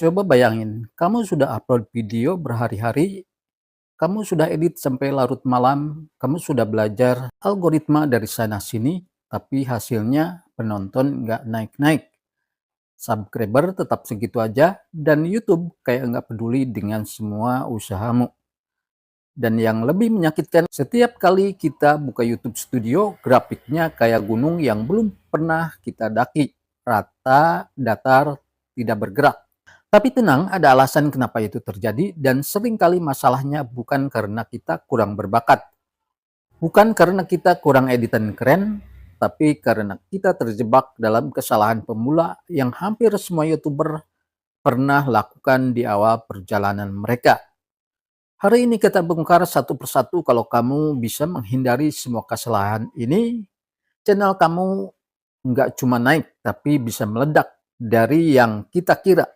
Coba bayangin, kamu sudah upload video berhari-hari, kamu sudah edit sampai larut malam, kamu sudah belajar algoritma dari sana-sini, tapi hasilnya penonton nggak naik-naik. Subscriber tetap segitu aja, dan YouTube kayak nggak peduli dengan semua usahamu. Dan yang lebih menyakitkan, setiap kali kita buka YouTube Studio, grafiknya kayak gunung yang belum pernah kita daki. Rata, datar, tidak bergerak. Tapi tenang, ada alasan kenapa itu terjadi dan seringkali masalahnya bukan karena kita kurang berbakat. Bukan karena kita kurang editan keren, tapi karena kita terjebak dalam kesalahan pemula yang hampir semua YouTuber pernah lakukan di awal perjalanan mereka. Hari ini kita bongkar satu persatu. Kalau kamu bisa menghindari semua kesalahan ini, channel kamu nggak cuma naik, tapi bisa meledak dari yang kita kira.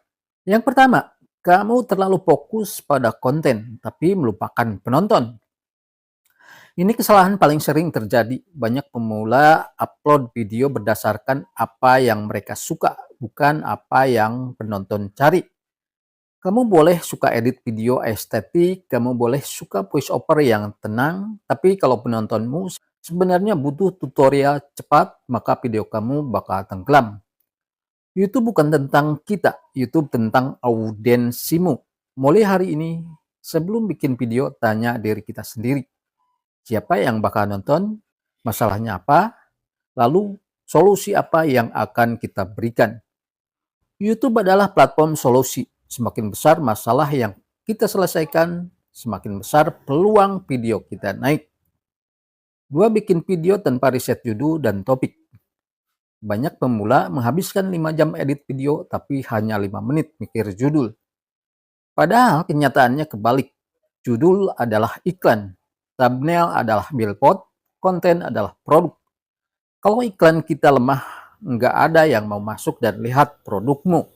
Yang pertama, kamu terlalu fokus pada konten, tapi melupakan penonton. Ini kesalahan paling sering terjadi. Banyak pemula upload video berdasarkan apa yang mereka suka, bukan apa yang penonton cari. Kamu boleh suka edit video estetik, kamu boleh suka voice over yang tenang, tapi kalau penontonmu sebenarnya butuh tutorial cepat, maka video kamu bakal tenggelam. YouTube bukan tentang kita, YouTube tentang audiensimu. Mulai hari ini, sebelum bikin video, tanya diri kita sendiri. Siapa yang bakal nonton? Masalahnya apa? Lalu, solusi apa yang akan kita berikan? YouTube adalah platform solusi. Semakin besar masalah yang kita selesaikan, semakin besar peluang video kita naik. Dua, bikin video tanpa riset judul dan topik. Banyak pemula menghabiskan 5 jam edit video tapi hanya 5 menit mikir judul. Padahal kenyataannya kebalik. Judul adalah iklan, thumbnail adalah billboard, konten adalah produk. Kalau iklan kita lemah, nggak ada yang mau masuk dan lihat produkmu.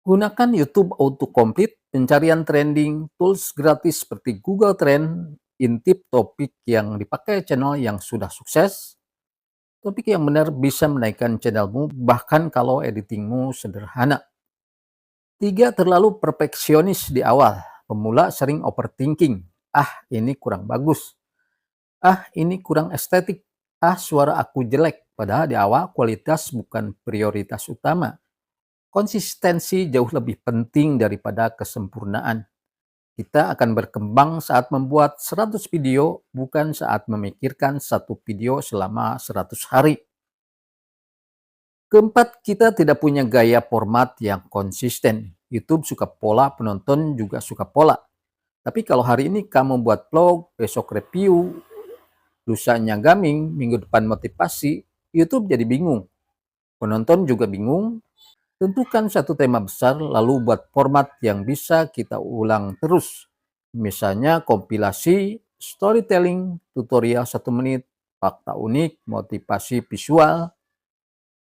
Gunakan YouTube Autocomplete, pencarian trending, tools gratis seperti Google Trend, intip topik yang dipakai channel yang sudah sukses. Topik yang benar bisa menaikkan channelmu bahkan kalau editingmu sederhana. 3, terlalu perfeksionis di awal. Pemula sering overthinking. Ah, ini kurang bagus. Ah, ini kurang estetik. Ah, suara aku jelek. Padahal di awal kualitas bukan prioritas utama. Konsistensi jauh lebih penting daripada kesempurnaan. Kita akan berkembang saat membuat 100 video, bukan saat memikirkan satu video selama 100 hari. Keempat, kita tidak punya gaya format yang konsisten. YouTube suka pola, penonton juga suka pola. Tapi kalau hari ini kamu buat vlog, besok review, lusanya gaming, minggu depan motivasi, YouTube jadi bingung. Penonton juga bingung. Tentukan satu tema besar, lalu buat format yang bisa kita ulang terus. Misalnya kompilasi, storytelling, tutorial 1 menit, fakta unik, motivasi visual,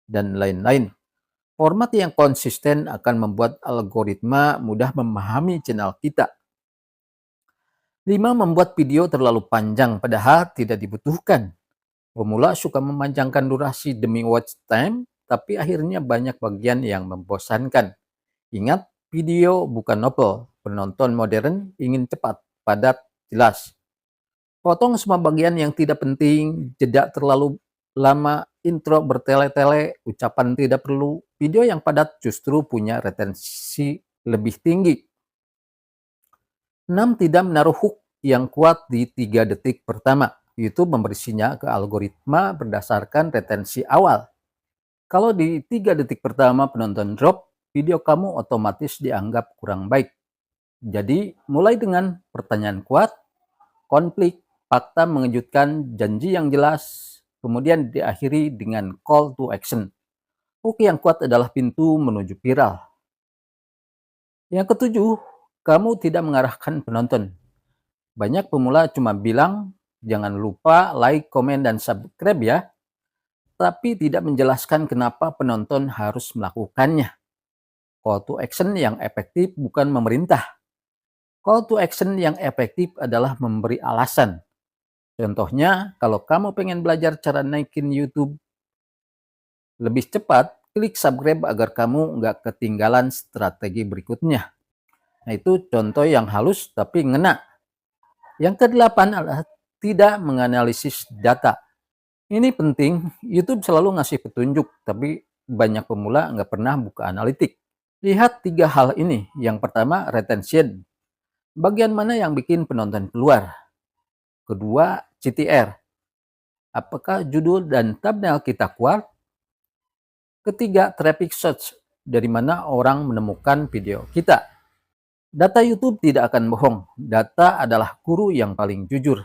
dan lain-lain. Format yang konsisten akan membuat algoritma mudah memahami channel kita. 5, membuat video terlalu panjang padahal tidak dibutuhkan. Pemula suka memanjangkan durasi demi watch time, tapi akhirnya banyak bagian yang membosankan. Ingat, video bukan novel. Penonton modern ingin cepat, padat, jelas. Potong semua bagian yang tidak penting, jeda terlalu lama, intro bertele-tele, ucapan tidak perlu. Video yang padat justru punya retensi lebih tinggi. 6, tidak menaruh hook yang kuat di 3 detik pertama. YouTube memberi sinyal ke algoritma berdasarkan retensi awal. Kalau di 3 detik pertama penonton drop, video kamu otomatis dianggap kurang baik. Jadi, mulai dengan pertanyaan kuat, konflik, fakta mengejutkan, janji yang jelas, kemudian diakhiri dengan call to action. Hook yang kuat adalah pintu menuju viral. Yang ketujuh, kamu tidak mengarahkan penonton. Banyak pemula cuma bilang, jangan lupa like, komen, dan subscribe ya, tapi tidak menjelaskan kenapa penonton harus melakukannya. Call to action yang efektif bukan memerintah. Call to action yang efektif adalah memberi alasan. Contohnya, kalau kamu pengen belajar cara naikin YouTube lebih cepat, Klik subscribe agar kamu nggak ketinggalan strategi berikutnya. Nah, itu contoh yang halus tapi ngena. Yang kedelapan adalah tidak menganalisis data. Ini penting, YouTube selalu ngasih petunjuk, tapi banyak pemula nggak pernah buka analitik. Lihat 3 hal ini. Yang pertama, retention. Bagian mana yang bikin penonton keluar? Kedua, CTR. Apakah judul dan thumbnail kita kuat? Ketiga, traffic search. Dari mana orang menemukan video kita? Data YouTube tidak akan bohong. Data adalah guru yang paling jujur.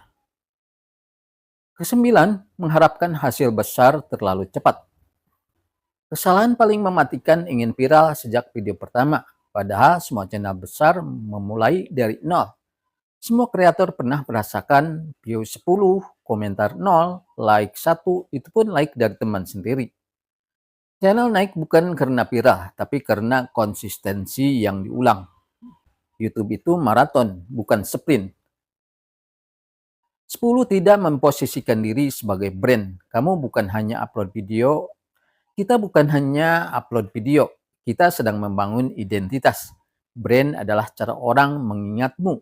Kesembilan, mengharapkan hasil besar terlalu cepat. Kesalahan paling mematikan ingin viral sejak video pertama, padahal semua channel besar memulai dari nol. Semua kreator pernah merasakan view 10, komentar 0, like 1, itu pun like dari teman sendiri. Channel naik bukan karena viral, tapi karena konsistensi yang diulang. YouTube itu maraton, bukan sprint. 10, tidak memposisikan diri sebagai brand. Kamu bukan hanya upload video. Kita bukan hanya upload video, kita sedang membangun identitas. Brand adalah cara orang mengingatmu.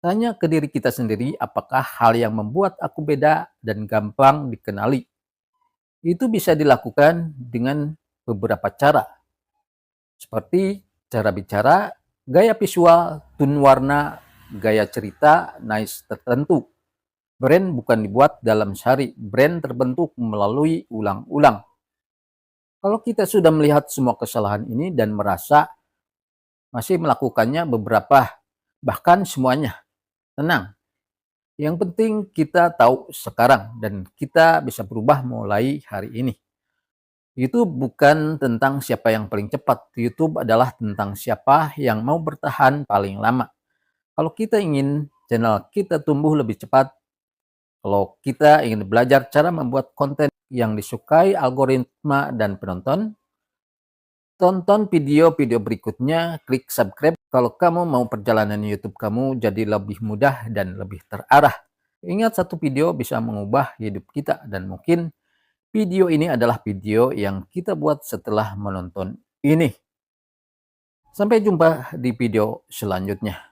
Tanya ke diri kita sendiri, apakah hal yang membuat aku beda dan gampang dikenali. Itu bisa dilakukan dengan beberapa cara, seperti cara bicara, gaya visual, tone warna, gaya cerita, nice tertentu. Brand bukan dibuat dalam sehari, brand terbentuk melalui ulang-ulang. Kalau kita sudah melihat semua kesalahan ini dan merasa masih melakukannya beberapa, bahkan semuanya, tenang. Yang penting kita tahu sekarang dan kita bisa berubah mulai hari ini. YouTube bukan tentang siapa yang paling cepat. YouTube adalah tentang siapa yang mau bertahan paling lama. Kalau kita ingin channel kita tumbuh lebih cepat, kalau kita ingin belajar cara membuat konten yang disukai algoritma dan penonton, tonton video-video berikutnya, klik subscribe kalau kamu mau perjalanan YouTube kamu jadi lebih mudah dan lebih terarah. Ingat, satu video bisa mengubah hidup kita dan mungkin video ini adalah video yang kita buat setelah menonton ini. Sampai jumpa di video selanjutnya.